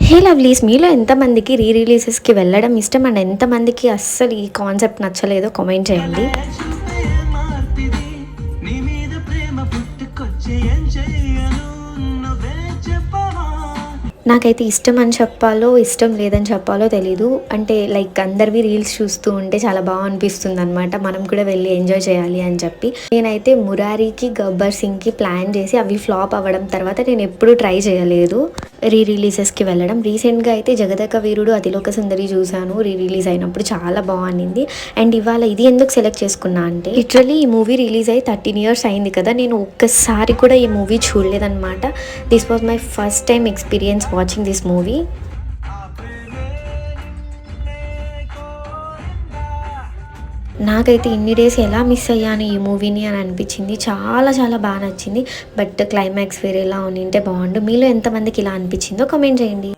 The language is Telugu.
హే లవ్లీస్, మీలో ఎంతమందికి రీ రిలీజెస్కి వెళ్ళడం ఇష్టం అండ్ ఎంతమందికి అస్సలు ఈ కాన్సెప్ట్ నచ్చలేదో కామెంట్ చేయండి. నాకైతే ఇష్టం అని చెప్పాలో ఇష్టం లేదని చెప్పాలో తెలీదు. అంటే లైక్ అందరివి రీల్స్ చూస్తూ ఉంటే చాలా బాగా అనిపిస్తుంది అనమాట, మనం కూడా వెళ్ళి ఎంజాయ్ చేయాలి అని చెప్పి. నేనైతే మురారికి గబ్బర్ సింగ్కి ప్లాన్ చేసి అవి ఫ్లాప్ అవ్వడం తర్వాత నేను ఎప్పుడూ ట్రై చేయలేదు రీ రిలీజెస్కి వెళ్ళడం. రీసెంట్గా అయితే జగదక వీరుడు అతిలోక సుందరి చూశాను రీ రిలీజ్ అయినప్పుడు, చాలా బాగుంది. అండ్ ఇవాళ ఇది ఎందుకు సెలెక్ట్ చేసుకున్నా అంటే లిటరలీ ఈ మూవీ రిలీజ్ అయ్యి 13 years అయింది కదా, నేను ఒక్కసారి కూడా ఈ మూవీ చూడలేదన్నమాట. This was my first time experience watching this movie. నాకైతే ఇన్ని డేస్ ఎలా మిస్ అయ్యాను ఈ మూవీని అని అనిపించింది. చాలా చాలా బాగా నచ్చింది. బట్ క్లైమాక్స్ వేరేలా ఉంటే బాగుండు. మీలో ఎంతమందికి ఇలా అనిపించిందో కామెంట్ చేయండి.